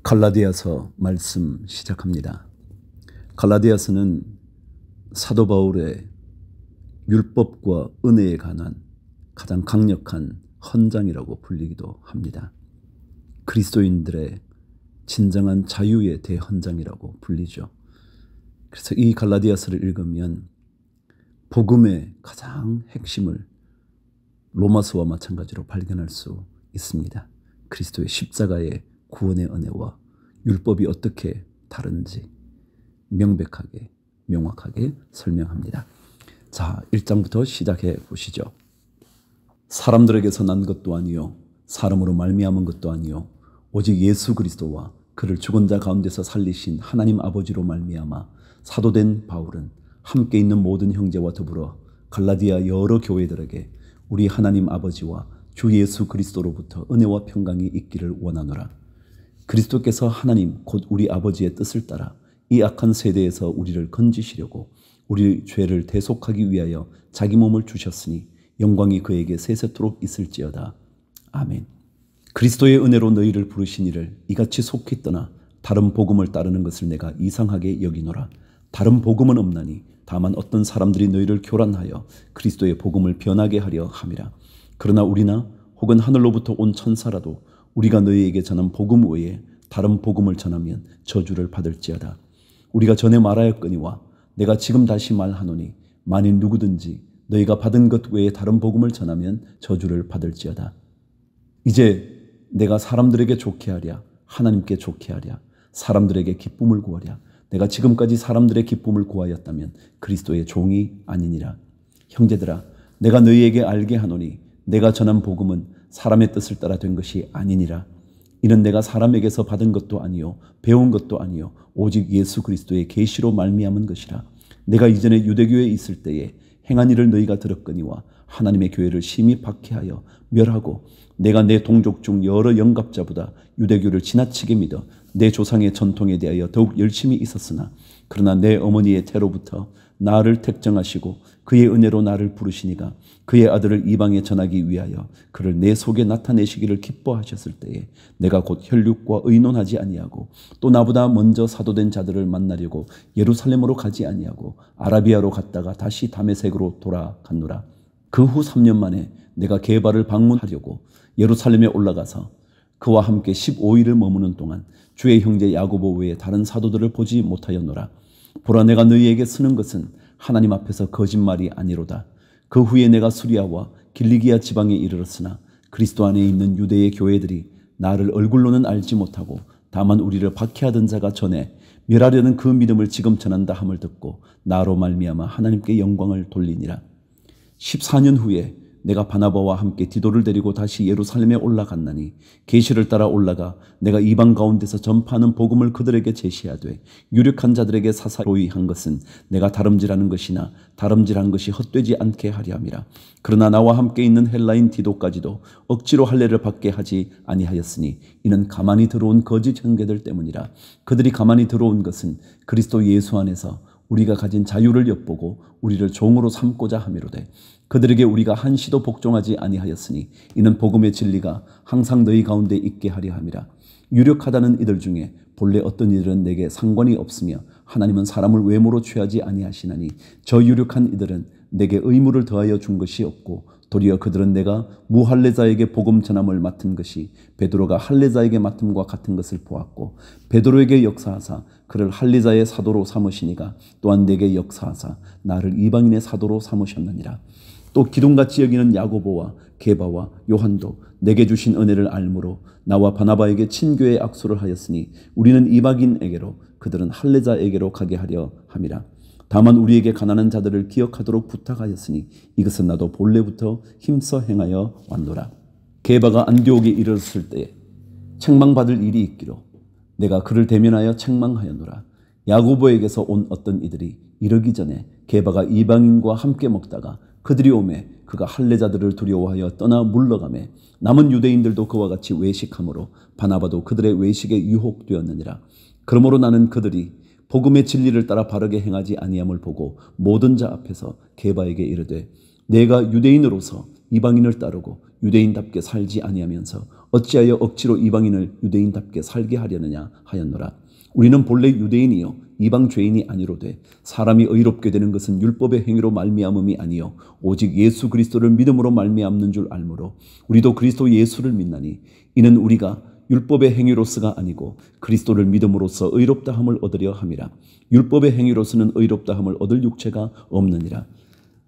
갈라디아서 말씀 시작합니다. 갈라디아서는 사도 바울의 율법과 은혜에 관한 가장 강력한 헌장이라고 불리기도 합니다. 그리스도인들의 진정한 자유의 대헌장이라고 불리죠. 그래서 이 갈라디아서를 읽으면 복음의 가장 핵심을 로마서와 마찬가지로 발견할 수 있습니다. 그리스도의 십자가의 구원의 은혜와 율법이 어떻게 다른지 명백하게 명확하게 설명합니다. 자, 1장부터 시작해 보시죠. 사람들에게서 난 것도 아니요 사람으로 말미암은 것도 아니요 오직 예수 그리스도와 그를 죽은 자 가운데서 살리신 하나님 아버지로 말미암아 사도된 바울은 함께 있는 모든 형제와 더불어 갈라디아 여러 교회들에게 우리 하나님 아버지와 주 예수 그리스도로부터 은혜와 평강이 있기를 원하노라. 그리스도께서 하나님 곧 우리 아버지의 뜻을 따라 이 악한 세대에서 우리를 건지시려고 우리 죄를 대속하기 위하여 자기 몸을 주셨으니 영광이 그에게 세세토록 있을지어다. 아멘. 그리스도의 은혜로 너희를 부르신 이를 이같이 속히 떠나 다른 복음을 따르는 것을 내가 이상하게 여기노라. 다른 복음은 없나니 다만 어떤 사람들이 너희를 교란하여 그리스도의 복음을 변하게 하려 함이라. 그러나 우리나 혹은 하늘로부터 온 천사라도 우리가 너희에게 전한 복음 외에 다른 복음을 전하면 저주를 받을지어다. 우리가 전에 말하였거니와 내가 지금 다시 말하노니 만일 누구든지 너희가 받은 것 외에 다른 복음을 전하면 저주를 받을지어다. 이제 내가 사람들에게 좋게 하랴 하나님께 좋게 하랴 사람들에게 기쁨을 구하랴 내가 지금까지 사람들의 기쁨을 구하였다면 그리스도의 종이 아니니라. 형제들아 내가 너희에게 알게 하노니 내가 전한 복음은 사람의 뜻을 따라 된 것이 아니니라. 이는 내가 사람에게서 받은 것도 아니요 배운 것도 아니요 오직 예수 그리스도의 계시로 말미암은 것이라. 내가 이전에 유대교에 있을 때에 행한 일을 너희가 들었거니와 하나님의 교회를 심히 박해하여 멸하고 내가 내 동족 중 여러 영갑자보다 유대교를 지나치게 믿어 내 조상의 전통에 대하여 더욱 열심히 있었으나 그러나 내 어머니의 태로부터 나를 택정하시고 그의 은혜로 나를 부르시니가 그의 아들을 이방에 전하기 위하여 그를 내 속에 나타내시기를 기뻐하셨을 때에 내가 곧 혈육과 의논하지 아니하고 또 나보다 먼저 사도된 자들을 만나려고 예루살렘으로 가지 아니하고 아라비아로 갔다가 다시 다메섹으로 돌아갔노라. 그 후 3년 만에 내가 게바를 방문하려고 예루살렘에 올라가서 그와 함께 15일을 머무는 동안 주의 형제 야고보 외에 다른 사도들을 보지 못하였노라. 보라 내가 너희에게 쓰는 것은 하나님 앞에서 거짓말이 아니로다. 그 후에 내가 수리아와 길리기아 지방에 이르렀으나 그리스도 안에 있는 유대의 교회들이 나를 얼굴로는 알지 못하고 다만 우리를 박해하던 자가 전에 멸하려는 그 믿음을 지금 전한다 함을 듣고 나로 말미암아 하나님께 영광을 돌리니라. 14년 후에 내가 바나바와 함께 디도를 데리고 다시 예루살렘에 올라갔나니 계시를 따라 올라가 내가 이방 가운데서 전파하는 복음을 그들에게 제시하되 유력한 자들에게 사사로이 한 것은 내가 다름질하는 것이나 다름질한 것이 헛되지 않게 하려 함이라. 그러나 나와 함께 있는 헬라인 디도까지도 억지로 할례를 받게 하지 아니하였으니 이는 가만히 들어온 거짓 형제들 때문이라. 그들이 가만히 들어온 것은 그리스도 예수 안에서 우리가 가진 자유를 엿보고 우리를 종으로 삼고자 함이로되 그들에게 우리가 한시도 복종하지 아니하였으니 이는 복음의 진리가 항상 너희 가운데 있게 하려 함이라. 유력하다는 이들 중에 본래 어떤 이들은 내게 상관이 없으며 하나님은 사람을 외모로 취하지 아니하시나니 저 유력한 이들은 내게 의무를 더하여 준 것이 없고 도리어 그들은 내가 무할례자에게 복음 전함을 맡은 것이 베드로가 할례자에게 맡음과 같은 것을 보았고 베드로에게 역사하사 그를 할례자의 사도로 삼으시니가 또한 내게 역사하사 나를 이방인의 사도로 삼으셨느니라. 또 기둥같이 여기는 야고보와 게바와 요한도 내게 주신 은혜를 알므로 나와 바나바에게 친교의 악수를 하였으니 우리는 이방인에게로 그들은 할례자에게로 가게 하려 함이라. 다만 우리에게 가난한 자들을 기억하도록 부탁하였으니 이것은 나도 본래부터 힘써 행하여 왔노라. 게바가 안디옥에 이르렀을 때에 책망받을 일이 있기로 내가 그를 대면하여 책망하였노라. 야고보에게서 온 어떤 이들이 이르기 전에 게바가 이방인과 함께 먹다가 그들이 오매 그가 할례자들을 두려워하여 떠나 물러가매 남은 유대인들도 그와 같이 외식하므로 바나바도 그들의 외식에 유혹되었느니라. 그러므로 나는 그들이 복음의 진리를 따라 바르게 행하지 아니함을 보고 모든 자 앞에서 게바에게 이르되 내가 유대인으로서 이방인을 따르고 유대인답게 살지 아니하면서 어찌하여 억지로 이방인을 유대인답게 살게 하려느냐 하였노라. 우리는 본래 유대인이요 이방 죄인이 아니로되 사람이 의롭게 되는 것은 율법의 행위로 말미암음이 아니요 오직 예수 그리스도를 믿음으로 말미암는 줄 알므로 우리도 그리스도 예수를 믿나니 이는 우리가 율법의 행위로서가 아니고 그리스도를 믿음으로써 의롭다함을 얻으려 함이라. 율법의 행위로서는 의롭다함을 얻을 육체가 없느니라.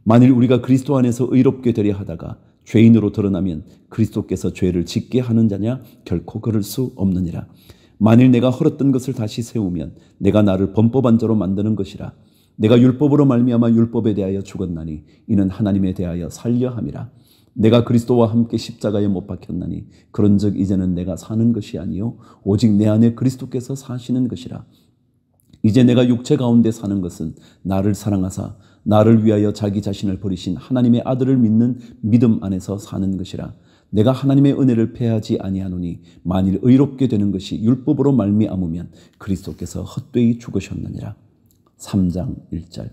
만일 우리가 그리스도 안에서 의롭게 되려 하다가 죄인으로 드러나면 그리스도께서 죄를 짓게 하는 자냐? 결코 그럴 수 없느니라. 만일 내가 헐었던 것을 다시 세우면 내가 나를 범법한 자로 만드는 것이라. 내가 율법으로 말미암아 율법에 대하여 죽었나니 이는 하나님에 대하여 살려 함이라. 내가 그리스도와 함께 십자가에 못 박혔나니 그런즉 이제는 내가 사는 것이 아니요 오직 내 안에 그리스도께서 사시는 것이라. 이제 내가 육체 가운데 사는 것은 나를 사랑하사 나를 위하여 자기 자신을 버리신 하나님의 아들을 믿는 믿음 안에서 사는 것이라. 내가 하나님의 은혜를 패하지 아니하노니 만일 의롭게 되는 것이 율법으로 말미암으면 그리스도께서 헛되이 죽으셨느니라. 3장 1절.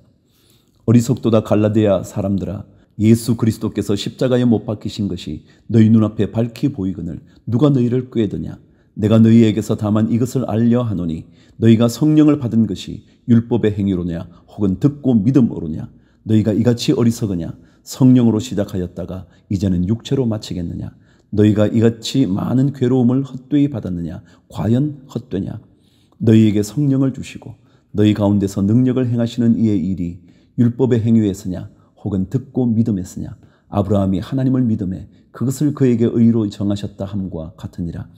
어리석도다 갈라디아 사람들아, 예수 그리스도께서 십자가에 못 박히신 것이 너희 눈앞에 밝히 보이거늘 누가 너희를 꾀드냐? 내가 너희에게서 다만 이것을 알려 하노니 너희가 성령을 받은 것이 율법의 행위로냐 혹은 듣고 믿음으로냐? 너희가 이같이 어리석으냐? 성령으로 시작하였다가 이제는 육체로 마치겠느냐? 너희가 이같이 많은 괴로움을 헛되이 받았느냐? 과연 헛되냐? 너희에게 성령을 주시고 너희 가운데서 능력을 행하시는 이의 일이 율법의 행위에서냐 혹은 듣고 믿음에서냐? 아브라함이 하나님을 믿음에 그것을 그에게 의로 정하셨다 함과 같으니라.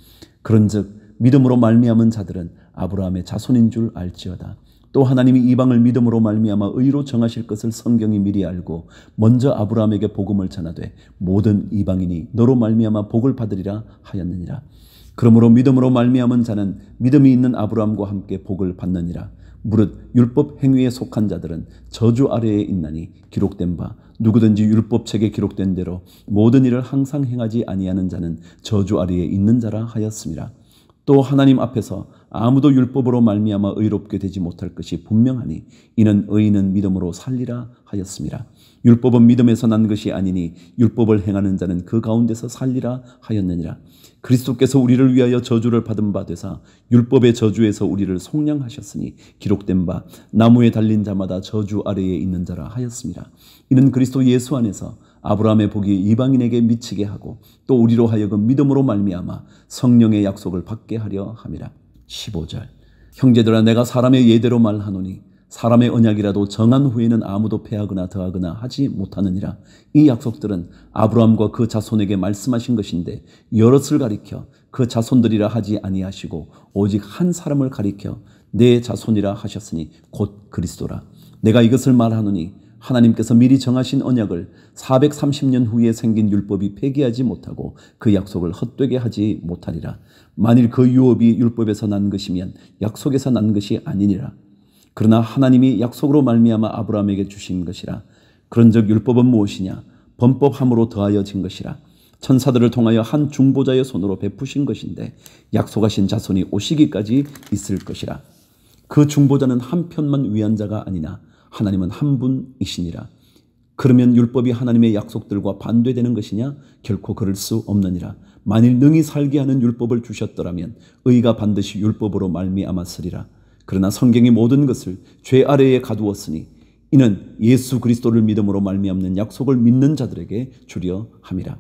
그런즉 믿음으로 말미암은 자들은 아브라함의 자손인 줄 알지어다. 또 하나님이 이방을 믿음으로 말미암아 의로 정하실 것을 성경이 미리 알고 먼저 아브라함에게 복음을 전하되 모든 이방인이 너로 말미암아 복을 받으리라 하였느니라. 그러므로 믿음으로 말미암은 자는 믿음이 있는 아브라함과 함께 복을 받느니라. 무릇 율법 행위에 속한 자들은 저주 아래에 있나니 기록된 바 누구든지 율법책에 기록된 대로 모든 일을 항상 행하지 아니하는 자는 저주 아래에 있는 자라 하였습니다. 또 하나님 앞에서 아무도 율법으로 말미암아 의롭게 되지 못할 것이 분명하니 이는 의인은 믿음으로 살리라 하였습니다. 율법은 믿음에서 난 것이 아니니 율법을 행하는 자는 그 가운데서 살리라 하였느니라. 그리스도께서 우리를 위하여 저주를 받은 바 되사 율법의 저주에서 우리를 속량하셨으니 기록된 바 나무에 달린 자마다 저주 아래에 있는 자라 하였습니다. 이는 그리스도 예수 안에서 아브라함의 복이 이방인에게 미치게 하고 또 우리로 하여금 믿음으로 말미암아 성령의 약속을 받게 하려 함이라. 15절. 형제들아, 내가 사람의 예대로 말하노니 사람의 언약이라도 정한 후에는 아무도 패하거나 더하거나 하지 못하느니라. 이 약속들은 아브라함과 그 자손에게 말씀하신 것인데 여럿을 가리켜 그 자손들이라 하지 아니하시고 오직 한 사람을 가리켜 내 자손이라 하셨으니 곧 그리스도라. 내가 이것을 말하노니 하나님께서 미리 정하신 언약을 430년 후에 생긴 율법이 폐기하지 못하고 그 약속을 헛되게 하지 못하리라. 만일 그 유업이 율법에서 난 것이면 약속에서 난 것이 아니니라. 그러나 하나님이 약속으로 말미암아 아브라함에게 주신 것이라. 그런즉 율법은 무엇이냐? 범법함으로 더하여진 것이라. 천사들을 통하여 한 중보자의 손으로 베푸신 것인데 약속하신 자손이 오시기까지 있을 것이라. 그 중보자는 한 편만 위한 자가 아니나 하나님은 한 분이시니라. 그러면 율법이 하나님의 약속들과 반대되는 것이냐? 결코 그럴 수 없느니라. 만일 능히 살게 하는 율법을 주셨더라면 의가 반드시 율법으로 말미암았으리라. 그러나 성경이 모든 것을 죄 아래에 가두었으니 이는 예수 그리스도를 믿음으로 말미암는 약속을 믿는 자들에게 주려 함이라.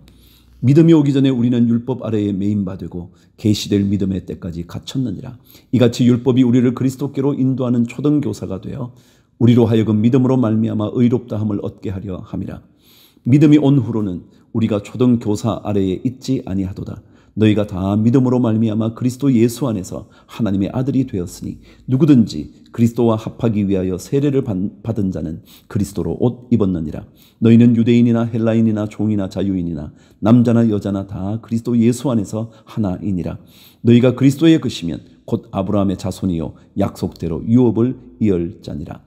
믿음이 오기 전에 우리는 율법 아래에 매인바되고 계시될 믿음의 때까지 갇혔느니라. 이같이 율법이 우리를 그리스도께로 인도하는 초등교사가 되어 우리로 하여금 믿음으로 말미암아 의롭다함을 얻게 하려 함이라. 믿음이 온 후로는 우리가 초등교사 아래에 있지 아니하도다. 너희가 다 믿음으로 말미암아 그리스도 예수 안에서 하나님의 아들이 되었으니 누구든지 그리스도와 합하기 위하여 세례를 받은 자는 그리스도로 옷 입었느니라. 너희는 유대인이나 헬라인이나 종이나 자유인이나 남자나 여자나 다 그리스도 예수 안에서 하나이니라. 너희가 그리스도의 것이면 곧 아브라함의 자손이요 약속대로 유업을 이을 자니라.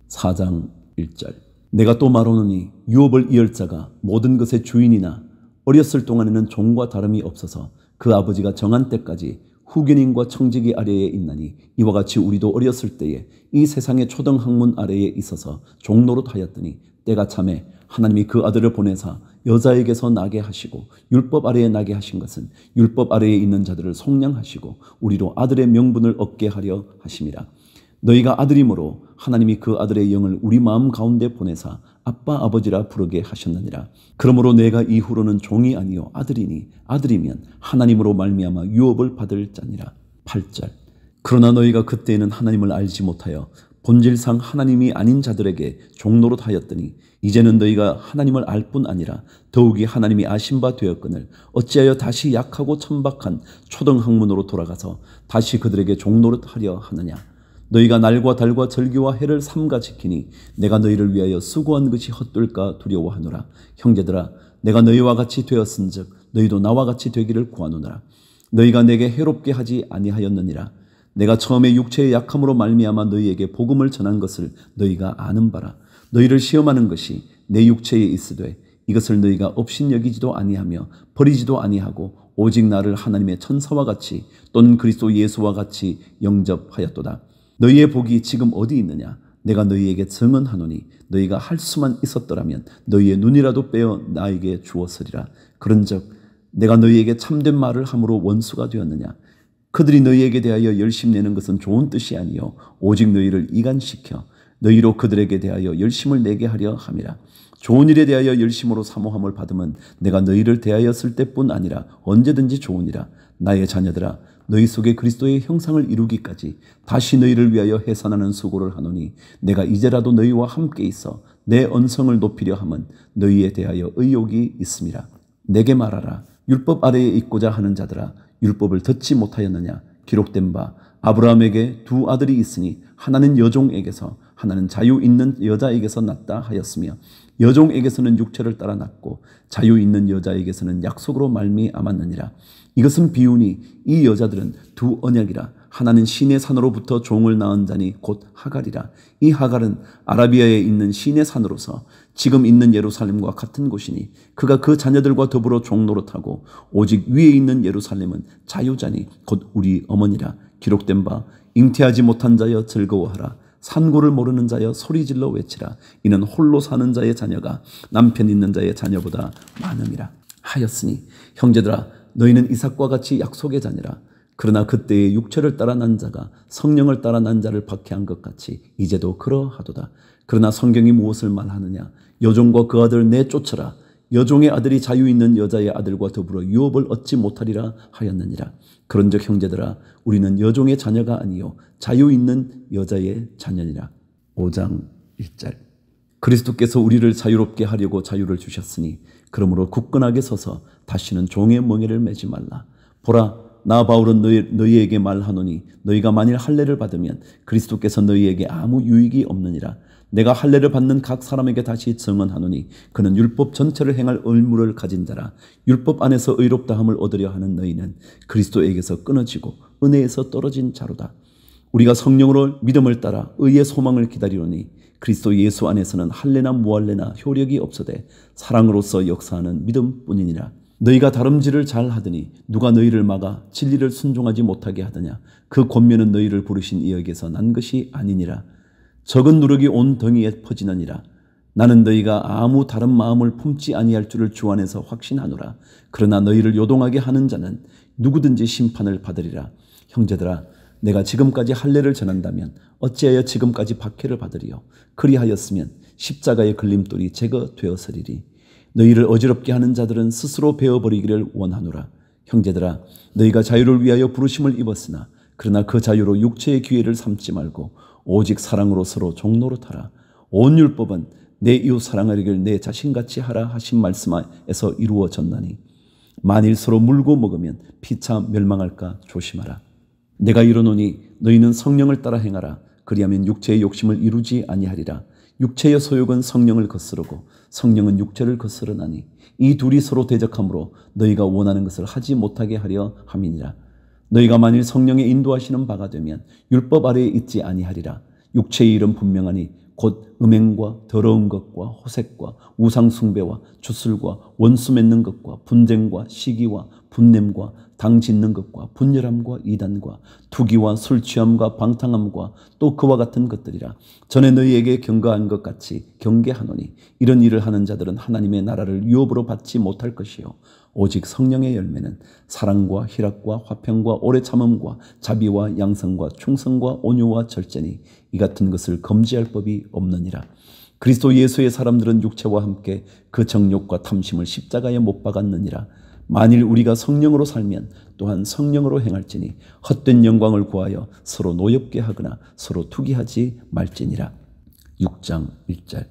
4장 1절. 내가 또 말하노니 유업을 이을 자가 모든 것의 주인이나 어렸을 동안에는 종과 다름이 없어서 그 아버지가 정한 때까지 후견인과 청지기 아래에 있나니 이와 같이 우리도 어렸을 때에 이 세상의 초등학문 아래에 있어서 종노릇하였더니 때가 참에 하나님이 그 아들을 보내사 여자에게서 나게 하시고 율법 아래에 나게 하신 것은 율법 아래에 있는 자들을 속량하시고 우리로 아들의 명분을 얻게 하려 하심이라. 너희가 아들이므로 하나님이 그 아들의 영을 우리 마음 가운데 보내사 아빠 아버지라 부르게 하셨느니라. 그러므로 내가 이후로는 종이 아니요 아들이니 아들이면 하나님으로 말미암아 유업을 받을 자니라. 8절. 그러나 너희가 그때에는 하나님을 알지 못하여 본질상 하나님이 아닌 자들에게 종노릇 하였더니 이제는 너희가 하나님을 알 뿐 아니라 더욱이 하나님이 아신 바 되었거늘 어찌하여 다시 약하고 천박한 초등학문으로 돌아가서 다시 그들에게 종노릇 하려 하느냐. 너희가 날과 달과 절기와 해를 삼가 지키니 내가 너희를 위하여 수고한 것이 헛될까 두려워하노라. 형제들아, 내가 너희와 같이 되었은즉 너희도 나와 같이 되기를 구하노라. 너희가 내게 해롭게 하지 아니하였느니라. 내가 처음에 육체의 약함으로 말미암아 너희에게 복음을 전한 것을 너희가 아는 바라. 너희를 시험하는 것이 내 육체에 있으되 이것을 너희가 업신여기지도 아니하며 버리지도 아니하고 오직 나를 하나님의 천사와 같이 또는 그리스도 예수와 같이 영접하였도다. 너희의 복이 지금 어디 있느냐? 내가 너희에게 증언하노니 너희가 할 수만 있었더라면 너희의 눈이라도 빼어 나에게 주었으리라. 그런즉 내가 너희에게 참된 말을 함으로 원수가 되었느냐? 그들이 너희에게 대하여 열심내는 것은 좋은 뜻이 아니요 오직 너희를 이간시켜 너희로 그들에게 대하여 열심을 내게 하려 함이라. 좋은 일에 대하여 열심으로 사모함을 받으면 내가 너희를 대하였을 때뿐 아니라 언제든지 좋으니라. 나의 자녀들아, 너희 속에 그리스도의 형상을 이루기까지 다시 너희를 위하여 해산하는 수고를 하노니 내가 이제라도 너희와 함께 있어 내 언성을 높이려 함은 너희에 대하여 의욕이 있음이라. 내게 말하라. 율법 아래에 있고자 하는 자들아, 율법을 듣지 못하였느냐? 기록된 바 아브라함에게 두 아들이 있으니 하나는 여종에게서 하나는 자유 있는 여자에게서 났다 하였으며 여종에게서는 육체를 따라 났고 자유 있는 여자에게서는 약속으로 말미암았느니라. 이것은 비유니 이 여자들은 두 언약이라. 하나는 시내 산으로부터 종을 낳은 자니 곧 하갈이라. 이 하갈은 아라비아에 있는 시내 산으로서 지금 있는 예루살렘과 같은 곳이니 그가 그 자녀들과 더불어 종노릇하고 오직 위에 있는 예루살렘은 자유자니 곧 우리 어머니라. 기록된 바 잉태하지 못한 자여 즐거워하라. 산고를 모르는 자여 소리질러 외치라. 이는 홀로 사는 자의 자녀가 남편 있는 자의 자녀보다 많음이라 하였으니 형제들아, 너희는 이삭과 같이 약속의 자녀라. 그러나 그때의 육체를 따라 난 자가 성령을 따라 난 자를 박해한 것 같이 이제도 그러하도다. 그러나 성경이 무엇을 말하느냐? 여종과 그 아들 내쫓으라. 여종의 아들이 자유 있는 여자의 아들과 더불어 유업을 얻지 못하리라 하였느니라. 그런즉 형제들아, 우리는 여종의 자녀가 아니요 자유 있는 여자의 자녀니라. 5장 1절. 그리스도께서 우리를 자유롭게 하려고 자유를 주셨으니 그러므로 굳건하게 서서 다시는 종의 멍에를 매지 말라. 보라, 나 바울은 너희에게 말하노니 너희가 만일 할례를 받으면 그리스도께서 너희에게 아무 유익이 없느니라. 내가 할례를 받는 각 사람에게 다시 증언하노니 그는 율법 전체를 행할 의무를 가진 자라. 율법 안에서 의롭다함을 얻으려 하는 너희는 그리스도에게서 끊어지고 은혜에서 떨어진 자로다. 우리가 성령으로 믿음을 따라 의의 소망을 기다리노니 그리스도 예수 안에서는 할례나 무할례나 효력이 없어되 사랑으로서 역사하는 믿음뿐이니라. 너희가 다름질을 잘 하더니 누가 너희를 막아 진리를 순종하지 못하게 하더냐? 그 권면은 너희를 부르신 이에게서 난 것이 아니니라. 적은 누룩이 온 덩이에 퍼지느니라. 나는 너희가 아무 다른 마음을 품지 아니할 줄을 주 안에서 확신하노라. 그러나 너희를 요동하게 하는 자는 누구든지 심판을 받으리라. 형제들아, 내가 지금까지 할례를 전한다면 어찌하여 지금까지 박해를 받으리요? 그리하였으면 십자가의 걸림돌이 제거되었으리리. 너희를 어지럽게 하는 자들은 스스로 베어버리기를 원하노라. 형제들아, 너희가 자유를 위하여 부르심을 입었으나 그러나 그 자유로 육체의 기회를 삼지 말고 오직 사랑으로 서로 종노릇하라. 온 율법은 내 이웃 사랑하기를 내 자신같이 하라 하신 말씀에서 이루어졌나니 만일 서로 물고 먹으면 피차 멸망할까 조심하라. 내가 이르노니 너희는 성령을 따라 행하라. 그리하면 육체의 욕심을 이루지 아니하리라. 육체의 소욕은 성령을 거스르고 성령은 육체를 거스르나니 이 둘이 서로 대적하므로 너희가 원하는 것을 하지 못하게 하려 함이니라. 너희가 만일 성령의 인도하시는 바가 되면 율법 아래에 있지 아니하리라. 육체의 일은 분명하니 곧 음행과 더러운 것과 호색과 우상 숭배와 주술과 원수 맺는 것과 분쟁과 시기와 분냄과 당 짓는 것과 분열함과 이단과 투기와 술 취함과 방탕함과 또 그와 같은 것들이라. 전에 너희에게 경고한 것 같이 경계하노니 이런 일을 하는 자들은 하나님의 나라를 유업으로 받지 못할 것이요 오직 성령의 열매는 사랑과 희락과 화평과 오래 참음과 자비와 양성과 충성과 온유와 절제니 이 같은 것을 금지할 법이 없느니라. 그리스도 예수의 사람들은 육체와 함께 그 정욕과 탐심을 십자가에 못 박았느니라. 만일 우리가 성령으로 살면 또한 성령으로 행할지니 헛된 영광을 구하여 서로 노엽게 하거나 서로 투기하지 말지니라. 6장 1절.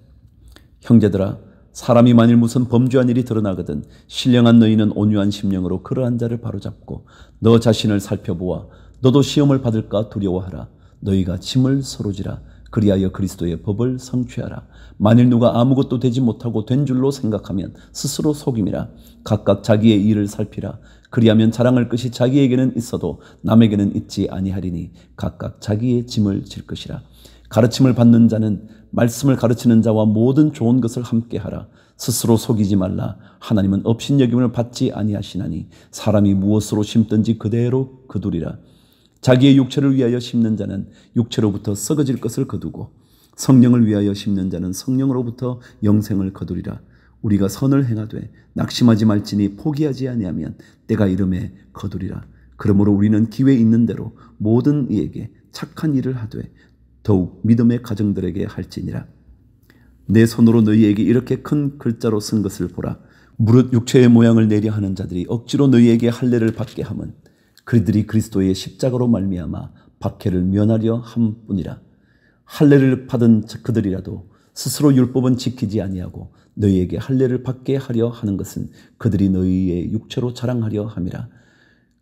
형제들아, 사람이 만일 무슨 범죄한 일이 드러나거든 신령한 너희는 온유한 심령으로 그러한 자를 바로잡고 너 자신을 살펴보아 너도 시험을 받을까 두려워하라. 너희가 짐을 서로 지라. 그리하여 그리스도의 법을 성취하라. 만일 누가 아무것도 되지 못하고 된 줄로 생각하면 스스로 속임이라. 각각 자기의 일을 살피라. 그리하면 자랑할 것이 자기에게는 있어도 남에게는 있지 아니하리니 각각 자기의 짐을 질 것이라. 가르침을 받는 자는 말씀을 가르치는 자와 모든 좋은 것을 함께 하라. 스스로 속이지 말라. 하나님은 업신여김을 받지 아니하시나니 사람이 무엇으로 심든지 그대로 거두리라. 자기의 육체를 위하여 심는 자는 육체로부터 썩어질 것을 거두고 성령을 위하여 심는 자는 성령으로부터 영생을 거두리라. 우리가 선을 행하되 낙심하지 말지니 포기하지 아니하면 때가 이름에 거두리라. 그러므로 우리는 기회 있는 대로 모든 이에게 착한 일을 하되 더욱 믿음의 가정들에게 할지니라. 내 손으로 너희에게 이렇게 큰 글자로 쓴 것을 보라. 무릇 육체의 모양을 내려 하는 자들이 억지로 너희에게 할례를 받게 함은 그들이 그리스도의 십자가로 말미암아 박해를 면하려 함뿐이라. 할례를 받은 그들이라도 스스로 율법은 지키지 아니하고 너희에게 할례를 받게 하려 하는 것은 그들이 너희의 육체로 자랑하려 함이라.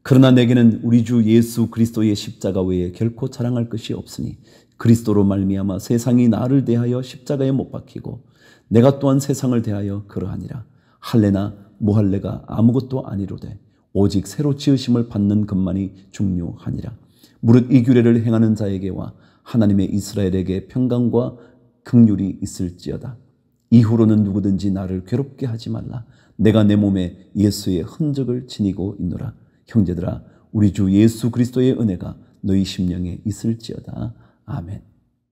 그러나 내게는 우리 주 예수 그리스도의 십자가 외에 결코 자랑할 것이 없으니 그리스도로 말미암아 세상이 나를 대하여 십자가에 못 박히고 내가 또한 세상을 대하여 그러하니라. 할례나 무할례가 아무것도 아니로되 오직 새로 지으심을 받는 것만이 중요하니라. 무릇 이 규례를 행하는 자에게와 하나님의 이스라엘에게 평강과 긍휼이 있을지어다. 이후로는 누구든지 나를 괴롭게 하지 말라. 내가 내 몸에 예수의 흔적을 지니고 있노라. 형제들아, 우리 주 예수 그리스도의 은혜가 너희 심령에 있을지어다. 아멘.